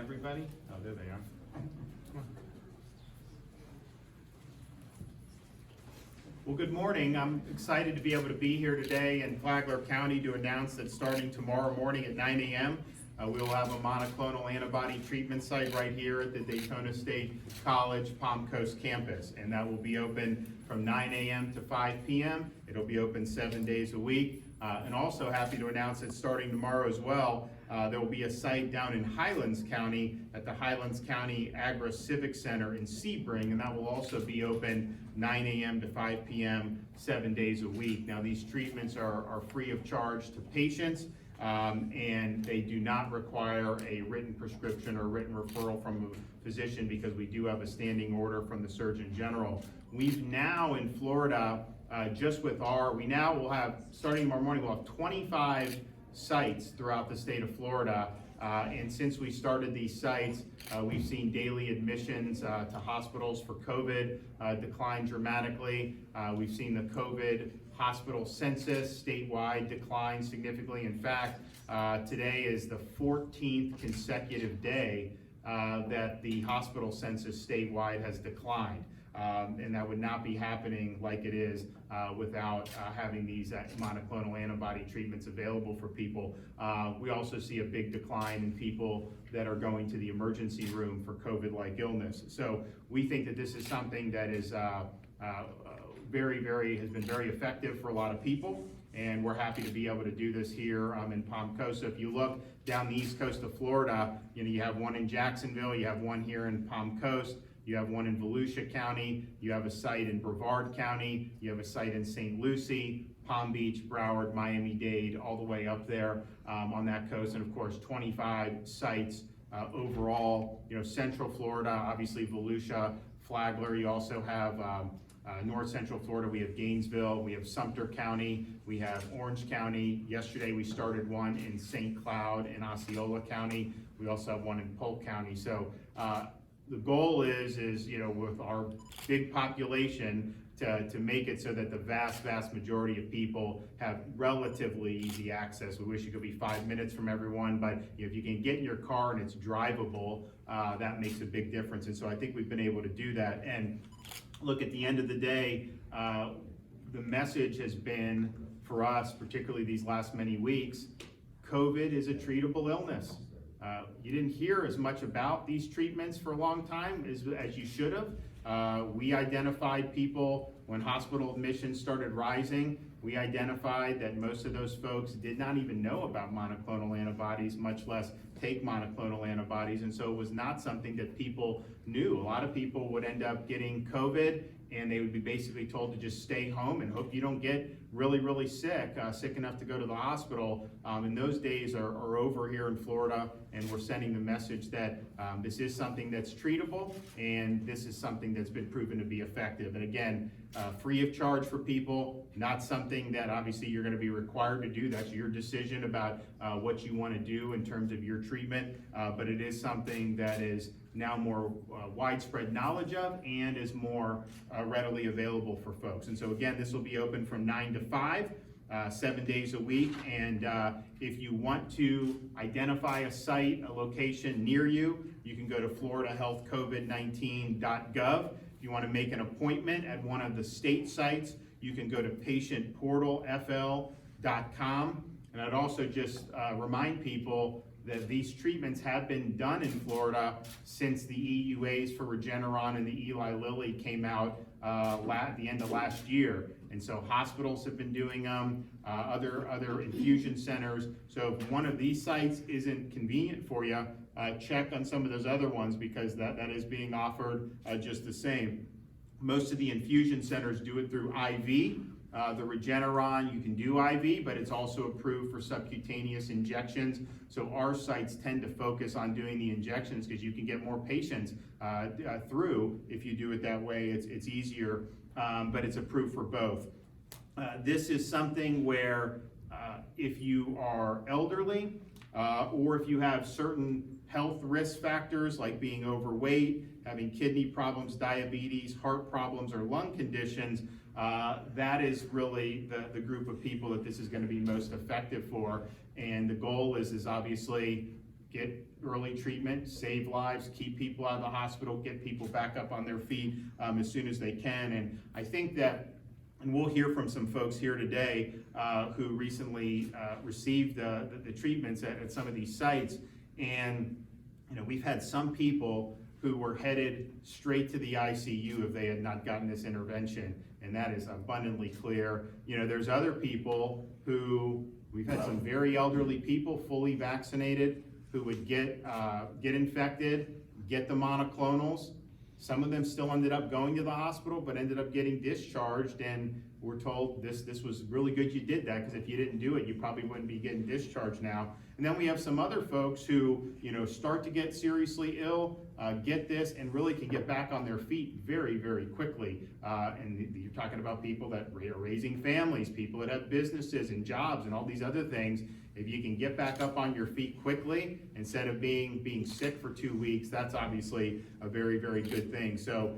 everybody? Oh, there they are. Well, good morning. I'm excited to be able to be here today in Flagler County to announce that starting tomorrow morning at 9 a.m., we will have a monoclonal antibody treatment site right here at the Daytona State College Palm Coast campus. And that will be open from 9 a.m. to 5 p.m. It'll be open 7 days a week. And also happy to announce that starting tomorrow as well, there will be a site down in Highlands County at the Highlands County Agri-Civic Center in Sebring, and that will also be open 9 a.m. to 5 p.m. 7 days a week. Now, these treatments are free of charge to patients, and they do not require a written prescription or written referral from a physician because we do have a standing order from the Surgeon General. We've now in Florida, we now will have, starting tomorrow morning, we'll have 25 sites throughout the state of Florida. And since we started these sites, we've seen daily admissions to hospitals for COVID decline dramatically. We've seen the COVID hospital census statewide decline significantly. In fact, today is the 14th consecutive day that the hospital census statewide has declined. And that would not be happening like it is without having these monoclonal antibody treatments available for people. We also see a big decline in people that are going to the emergency room for COVID-like illness. So we think that this is something that is has been very effective for a lot of people, and we're happy to be able to do this here in Palm Coast. So if you look down the east coast of Florida, you have one in Jacksonville, you have one here in Palm Coast, you have one in Volusia County, you have a site in Brevard County, you have a site in St. Lucie, Palm Beach, Broward, Miami-Dade, all the way up there on that coast, and of course 25 sites overall. Central Florida, obviously Volusia, Flagler. You also have North Central Florida, we have Gainesville, we have Sumter County, we have Orange County. Yesterday we started one in St. Cloud and Osceola County. We also have one in Polk County. So the goal is with our big population to make it so that the vast majority of people have relatively easy access. We wish it could be 5 minutes from everyone, but if you can get in your car and it's drivable, that makes a big difference. And so I think we've been able to do that. And look, at the end of the day, the message has been for us, particularly these last many weeks, COVID is a treatable illness. You didn't hear as much about these treatments for a long time as you should have. We identified people when hospital admissions started rising. We identified that most of those folks did not even know about monoclonal antibodies, much less take monoclonal antibodies, and so it was not something that people knew. A lot of people would end up getting COVID, and they would be basically told to just stay home and hope you don't get really sick enough to go to the hospital. And those days are over here in Florida, and we're sending the message that this is something that's treatable, and this is something that's been proven to be effective. And again, free of charge for people, not something that obviously you're going to be required to do. That's your decision about what you want to do in terms of your treatment, but it is something that is now more widespread knowledge of and is more readily available for folks. And so again, this will be open from 9 to 5, 7 days a week. And if you want to identify a site, a location near you, you can go to floridahealthcovid19.gov. If you want to make an appointment at one of the state sites, you can go to patientportalfl.com. And I'd also just remind people that these treatments have been done in Florida since the EUAs for Regeneron and the Eli Lilly came out at the end of last year. And so hospitals have been doing them, other infusion centers. So if one of these sites isn't convenient for you, check on some of those other ones, because that is being offered just the same. Most of the infusion centers do it through IV. The Regeneron, you can do IV, but it's also approved for subcutaneous injections. So our sites tend to focus on doing the injections because you can get more patients through if you do it that way. It's easier, but it's approved for both. This is something where if you are elderly or if you have certain health risk factors like being overweight, having kidney problems, diabetes, heart problems, or lung conditions, that is really the group of people that this is going to be most effective for. And the goal is obviously get early treatment, save lives, keep people out of the hospital, get people back up on their feet as soon as they can. And I think that, and we'll hear from some folks here today who recently received the treatments at some of these sites. And we've had some people who were headed straight to the ICU if they had not gotten this intervention, and that is abundantly clear. There's other people who, we've had some very elderly people, fully vaccinated, who would get infected, get the monoclonals. Some of them still ended up going to the hospital, but ended up getting discharged, and we're told this was really good you did that, because if you didn't do it, you probably wouldn't be getting discharged now. And then we have some other folks who, start to get seriously ill, get this, and really can get back on their feet very, very quickly. And you're talking about people that are raising families, people that have businesses and jobs and all these other things. If you can get back up on your feet quickly instead of being sick for 2 weeks, that's obviously a very, very good thing. So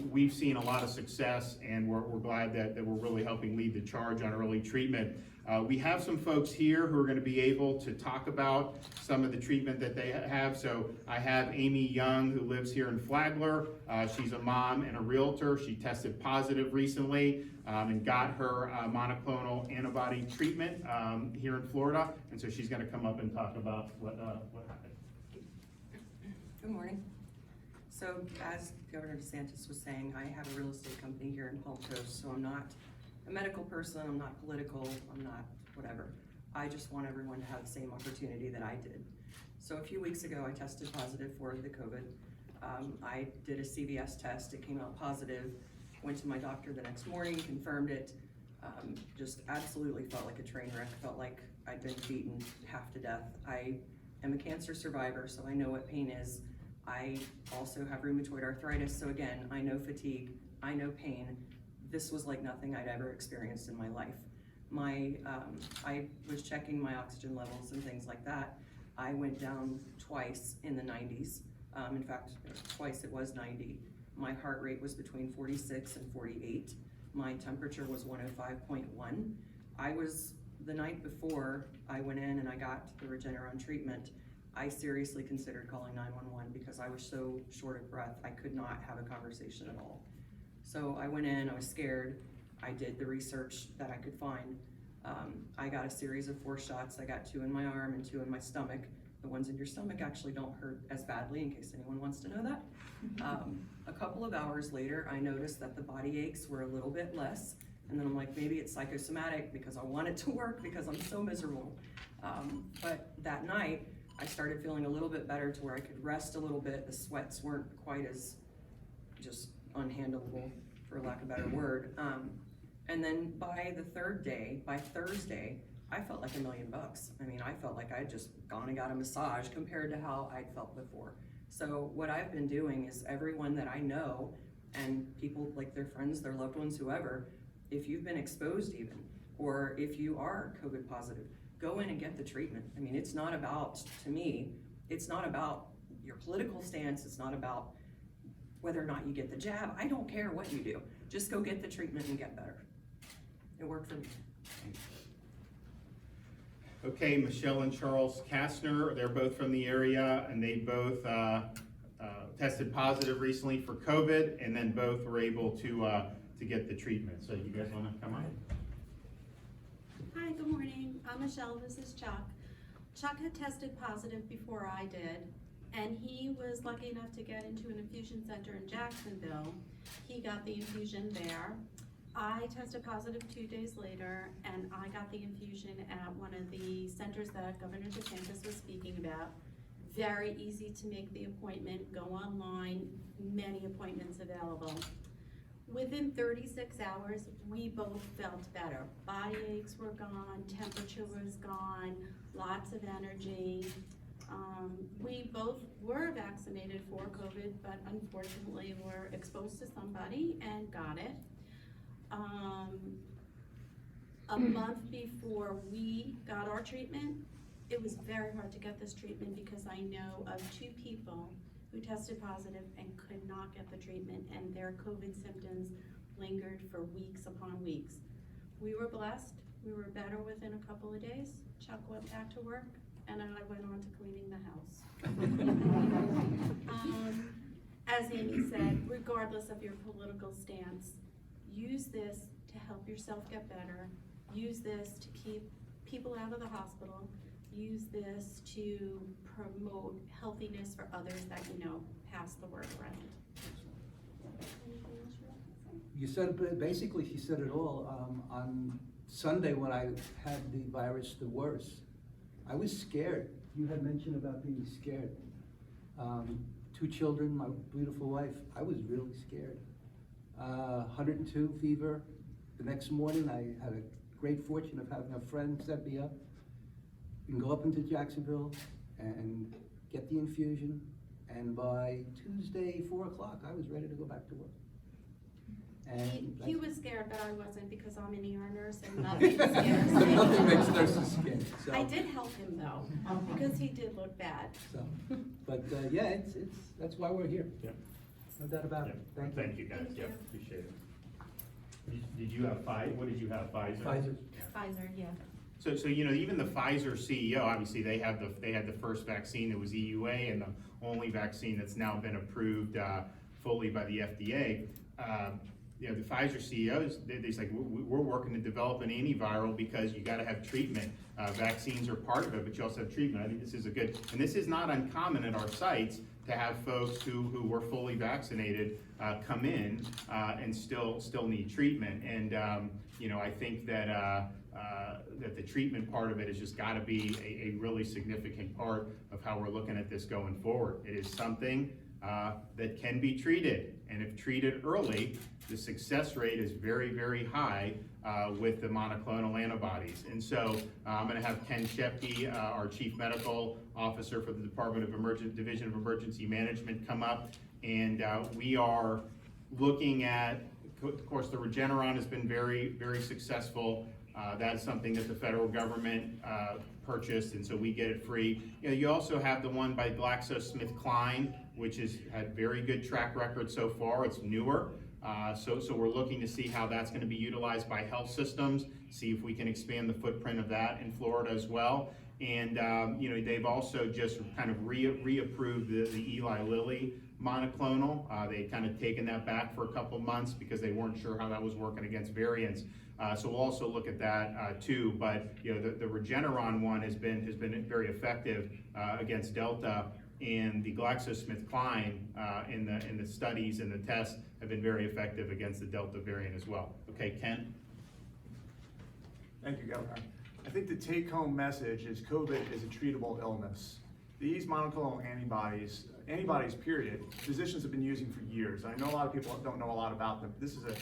we've seen a lot of success, and we're glad that we're really helping lead the charge on early treatment. We have some folks here who are going to be able to talk about some of the treatment that they have. So I have Amy Young, who lives here in Flagler. She's a mom and a realtor. She tested positive recently and got her monoclonal antibody treatment here in Florida. And so she's going to come up and talk about what happened. Good morning. So as Governor DeSantis was saying, I have a real estate company here in Palm Coast, so I'm not a medical person, I'm not political, I'm not whatever. I just want everyone to have the same opportunity that I did. So a few weeks ago, I tested positive for the COVID. I did a CVS test, it came out positive. Went to my doctor the next morning, confirmed it. Just absolutely felt like a train wreck, felt like I'd been beaten half to death. I am a cancer survivor, so I know what pain is. I also have rheumatoid arthritis, so again, I know fatigue, I know pain. This was like nothing I'd ever experienced in my life. I was checking my oxygen levels and things like that. I went down twice in the 90s. In fact, twice it was 90. My heart rate was between 46 and 48. My temperature was 105.1. The night before I went in and I got the Regeneron treatment, I seriously considered calling 911 because I was so short of breath, I could not have a conversation at all. So I went in, I was scared. I did the research that I could find. I got a series of 4 shots. I got 2 in my arm and 2 in my stomach. The ones in your stomach actually don't hurt as badly, in case anyone wants to know that. A couple of hours later, I noticed that the body aches were a little bit less. And then I'm like, maybe it's psychosomatic because I want it to work because I'm so miserable. But that night, I started feeling a little bit better to where I could rest a little bit. The sweats weren't quite as just unhandleable, for lack of a better word. And then by the 3rd day, by Thursday, I felt like $1 million. I mean, I felt like I'd just gone and got a massage compared to how I'd felt before. So what I've been doing is everyone that I know, and people like their friends, their loved ones, whoever, if you've been exposed even, or if you are COVID positive, go in and get the treatment. I mean, it's not about, to me, it's not about your political stance, it's not about whether or not you get the jab. I don't care what you do. Just go get the treatment and get better. It worked for me. Okay, Michelle and Charles Kastner, they're both from the area, and they both tested positive recently for COVID, and then both were able to get the treatment. So you guys want to come on? Hi, good morning. I'm Michelle, this is Chuck. Chuck had tested positive before I did, and he was lucky enough to get into an infusion center in Jacksonville. He got the infusion there. I tested positive 2 days later, and I got the infusion at one of the centers that Governor DeSantis was speaking about. Very easy to make the appointment, go online, many appointments available. Within 36 hours, we both felt better. Body aches were gone, temperature was gone, lots of energy. We both were vaccinated for COVID, but unfortunately were exposed to somebody and got it. A month before we got our treatment, it was very hard to get this treatment because I know of 2 people who tested positive and could not get the treatment, and their COVID symptoms lingered for weeks upon weeks. We were blessed. We were better within a couple of days. Chuck went back to work and then I went on to cleaning the house. As Amy said, regardless of your political stance, use this to help yourself get better. Use this to keep people out of the hospital. Use this to promote healthiness for others that you know pass the word around. Anything else you want to say? You said it, basically she said it all. On Sunday when I had the virus the worst, I was scared. You had mentioned about being scared. 2 children, my beautiful wife, I was really scared. 102 fever. The next morning I had a great fortune of having a friend set me up. You can go up into Jacksonville and get the infusion, and by Tuesday, 4 o'clock, I was ready to go back to work. And He was scared, but I wasn't, because I'm an ER nurse and nothing scares me. Nothing makes nurses scared. So, I did help him though, because he did look bad. so, but yeah, it's that's why we're here. Yeah. No doubt about it. Yeah. Thank you, guys. Thank Yeah, you. appreciate it. Did you have Pfizer? What did you have, Pfizer? Pfizer. Pfizer, yeah. So you know, even the Pfizer CEO, obviously they had the first vaccine that was EUA and the only vaccine that's now been approved fully by the FDA. You know, the Pfizer CEOs, they're like, we're working to develop an antiviral because you got to have treatment. Vaccines are part of it, but you also have treatment. I think this is a good, and this is not uncommon at our sites to have folks who were fully vaccinated come in and still need treatment. And you know, I think that that the treatment part of it has just got to be a really significant part of how we're looking at this going forward. It is something that can be treated, and if treated early, the success rate is very, very high with the monoclonal antibodies. And so I'm going to have Ken Shepke, our Chief Medical Officer for the Division of Emergency Management, come up, and we are looking at, of course, the Regeneron has been very, very successful. That's something that the federal government purchased, and so we get it free. You know, you also have the one by GlaxoSmithKline, which has had very good track record so far. It's newer, so we're looking to see how that's going to be utilized by health systems, see if we can expand the footprint of that in Florida as well. And you know, they've also just kind of reapproved the Eli Lilly monoclonal. They kind of taken that back for a couple months because they weren't sure how that was working against variants. So we'll also look at that too. But you know, the Regeneron one has been very effective against Delta, and the GlaxoSmithKline in the studies and the tests have been very effective against the Delta variant as well. Okay, Ken? Thank you, Governor. I think the take-home message is COVID is a treatable illness. These monoclonal antibodies period, physicians have been using for years. I know a lot of people don't know a lot about them. This is a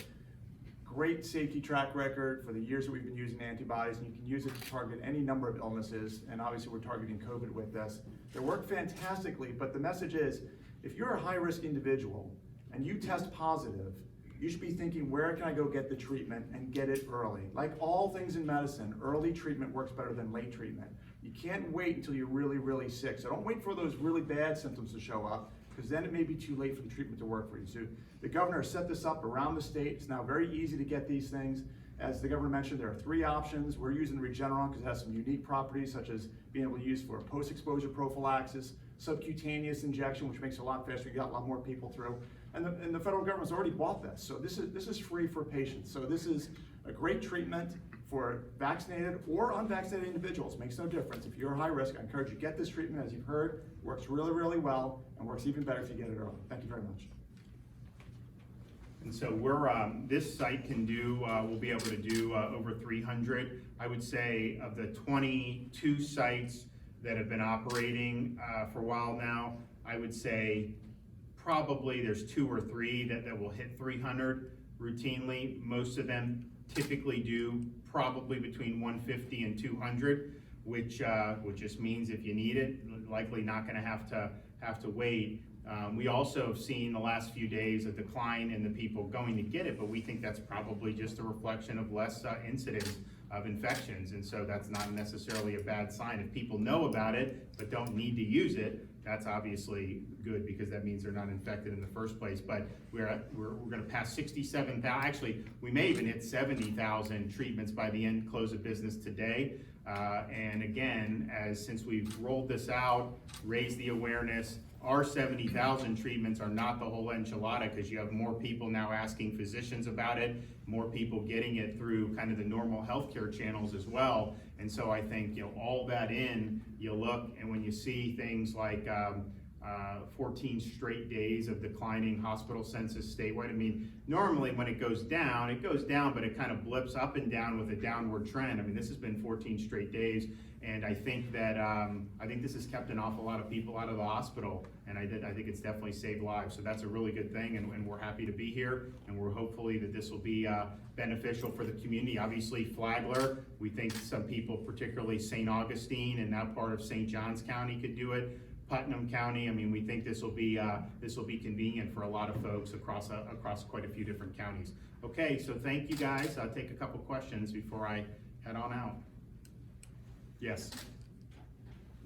great safety track record for the years that we've been using antibodies, and you can use it to target any number of illnesses, and obviously we're targeting COVID with this. They work fantastically, but the message is, if you're a high-risk individual and you test positive, you should be thinking, where can I go get the treatment and get it early? Like all things in medicine, early treatment works better than late treatment. You can't wait until you're really, really sick. So don't wait for those really bad symptoms to show up, because then it may be too late for the treatment to work for you. So the governor set this up around the state. It's now very easy to get these things. As the governor mentioned, there are 3 options. We're using the Regeneron because it has some unique properties, such as being able to use for post-exposure prophylaxis, subcutaneous injection, which makes it a lot faster. You got a lot more people through. And the federal government's already bought this. So this is free for patients. So this is a great treatment for vaccinated or unvaccinated individuals. Makes no difference. If you're high risk, I encourage you to get this treatment. As you've heard, works really, really well, and works even better if you get it early. Thank you very much. And so we're, this site can do, we'll be able to do over 300. I would say of the 22 sites that have been operating for a while now, I would say probably there's 2 or 3 that will hit 300 routinely. Most of them typically do probably between 150 and 200, which just means if you need it, likely not going to have to wait. We also have seen the last few days a decline in the people going to get it, but we think that's probably just a reflection of less incidence of infections, and so that's not necessarily a bad sign. If people know about it but don't need to use it, that's obviously good, because that means they're not infected in the first place. But we're going to pass 67,000. Actually, we may even hit 70,000 treatments by the close of business today. And again, since we've rolled this out, raised the awareness, our 70,000 treatments are not the whole enchilada, because you have more people now asking physicians about it, more people getting it through kind of the normal healthcare channels as well. And so I think, all that in, you look, and when you see things like 14 straight days of declining hospital census statewide. I mean, normally when it goes down, but it kind of blips up and down with a downward trend. I mean, this has been 14 straight days, and I think that this has kept an awful lot of people out of the hospital, and I think it's definitely saved lives. So that's a really good thing, and we're happy to be here, and we're hopefully that this will be beneficial for the community. Obviously, Flagler, we think some people, particularly St. Augustine and that part of St. Johns County, could do it. Putnam County, I mean, we think this will be convenient for a lot of folks across quite a few different counties. Okay, so thank you guys. I'll take a couple questions before I head on out. Yes.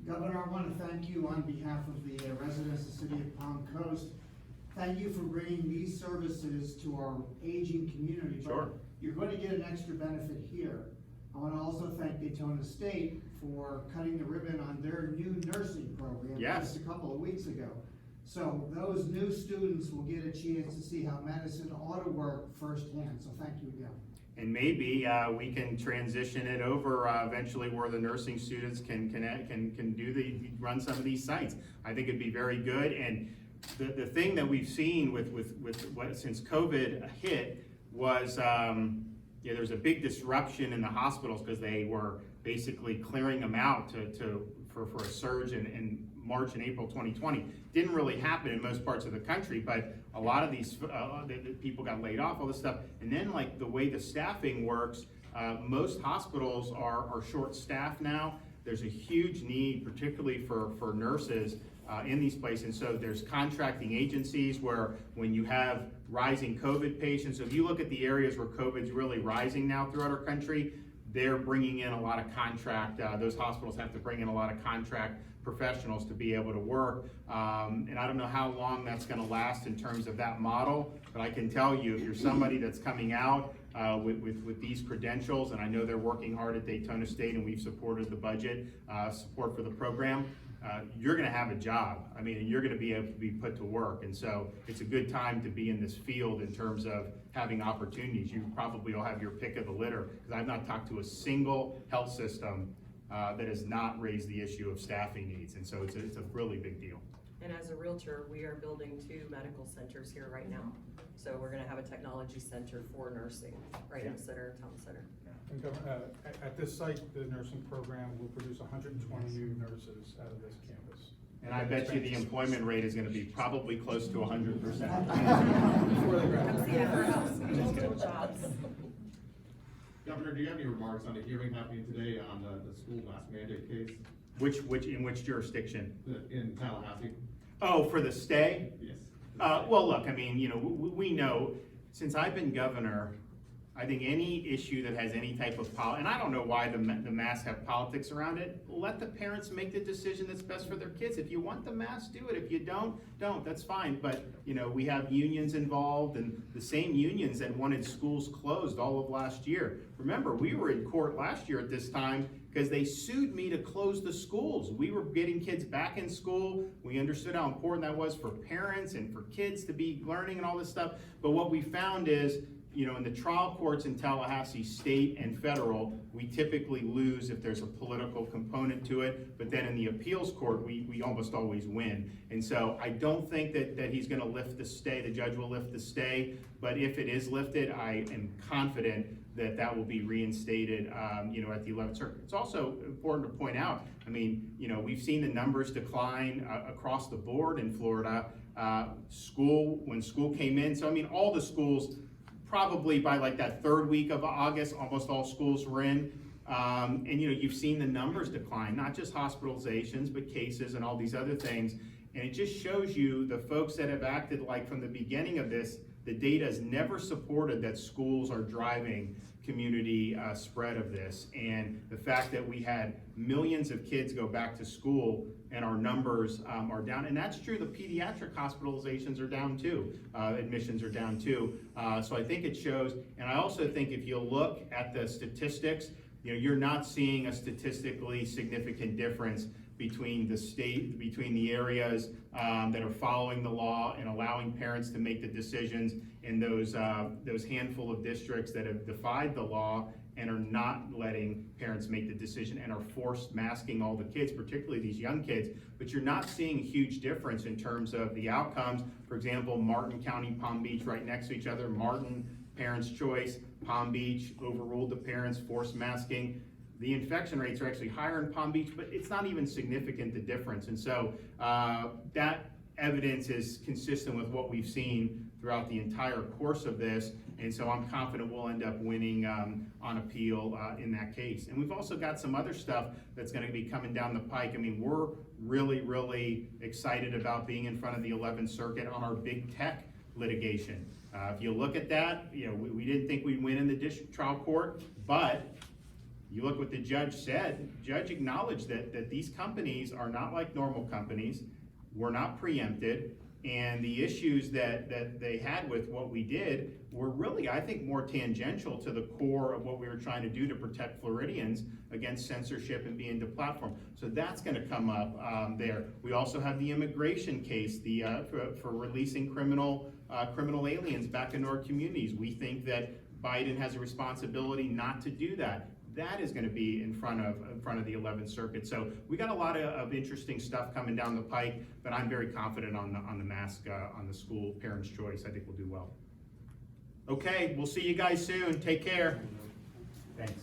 Governor, I want to thank you on behalf of the residents of the city of Palm Coast. Thank you for bringing these services to our aging community. Sure. But you're going to get an extra benefit here. I want to also thank Daytona State for cutting the ribbon on their new nursing program Yes. just a couple of weeks ago. So those new students will get a chance to see how medicine ought to work firsthand. So thank you again. And maybe we can transition it over eventually where the nursing students can run some of these sites. I think it'd be very good. And the thing that we've seen with what since COVID hit was there's a big disruption in the hospitals because they were basically clearing them out for a surge in March and April 2020. Didn't really happen in most parts of the country, but a lot of these the people got laid off, all this stuff. And then like the way the staffing works, most hospitals are short-staffed now. There's a huge need, particularly for nurses in these places. And so there's contracting agencies where when you have rising COVID patients, so if you look at the areas where COVID's really rising now throughout our country, they're bringing in a lot of those hospitals have to bring in a lot of contract professionals to be able to work. And I don't know how long that's gonna last in terms of that model, but I can tell you, if you're somebody that's coming out with these credentials, and I know they're working hard at Daytona State and we've supported the budget, support for the program, you're gonna have a job. I mean, and you're gonna be able to be put to work. And so it's a good time to be in this field in terms of having opportunities. You probably will have your pick of the litter, because I've not talked to a single health system that has not raised the issue of staffing needs. And so it's a really big deal. And as a realtor, we are building 2 medical centers here right now. So we're gonna have a technology center for nursing right in the center, town center. And at this site, the nursing program will produce 120 new nurses out of this campus. And I bet you the employment rate is gonna be probably close to 100%. Before they Come graduate. see our house, multiple jobs. Governor, do you have any remarks on the hearing happening today on the school mask mandate case In which jurisdiction? in Tallahassee? Oh, for the stay? Yes. Well, look, I mean, we know, since I've been governor, I think any issue that has any type of and I don't know why the masks have politics around it. Let the parents make the decision that's best for their kids. If you want the mask, do it. If you don't, that's fine. But, we have unions involved, and the same unions that wanted schools closed all of last year. Remember, we were in court last year at this time because they sued me to close the schools. We were getting kids back in school. We understood how important that was for parents and for kids to be learning and all this stuff. But what we found is, in the trial courts in Tallahassee, state and federal, we typically lose if there's a political component to it, but then in the appeals court, we almost always win. And so I don't think that he's gonna lift the stay, the judge will lift the stay, but if it is lifted, I am confident that will be reinstated, at the 11th Circuit. It's also important to point out, I mean, we've seen the numbers decline across the board in Florida. When school came in, so I mean, all the schools, probably by like that 3rd week of August, almost all schools were in. And you've seen the numbers decline, not just hospitalizations, but cases and all these other things. And it just shows you the folks that have acted like from the beginning of this, the data has never supported that schools are driving community spread of this. And the fact that we had millions of kids go back to school and our numbers are down, and that's true, the pediatric hospitalizations are down too, admissions are down too. So I think it shows, and I also think if you look at the statistics, you're not seeing a statistically significant difference between the areas that are following the law and allowing parents to make the decisions, and those handful of districts that have defied the law and are not letting parents make the decision and are forced masking all the kids, particularly these young kids. But you're not seeing a huge difference in terms of the outcomes. For example, Martin County, Palm Beach, right next to each other. Martin, parents' choice. Palm Beach overruled the parents, forced masking. The infection rates are actually higher in Palm Beach, but it's not even significant, the difference. And so that evidence is consistent with what we've seen throughout the entire course of this. And so I'm confident we'll end up winning on appeal in that case. And we've also got some other stuff that's going to be coming down the pike. I mean, we're really, really excited about being in front of the 11th Circuit on our big tech litigation. If you look at that, we didn't think we'd win in the district trial court, but you look what the judge said. The judge acknowledged that these companies are not like normal companies. We're not preempted. And the issues that they had with what we did were really, I think, more tangential to the core of what we were trying to do to protect Floridians against censorship and being deplatformed. So that's going to come up there. We also have the immigration case, for releasing criminal aliens back into our communities. We think that Biden has a responsibility not to do that. That is going to be in front of the 11th Circuit. So we got a lot of interesting stuff coming down the pike, but I'm very confident on the mask, on the school parents' choice. I think we'll do well. Okay, we'll see you guys soon. Take care. Thanks.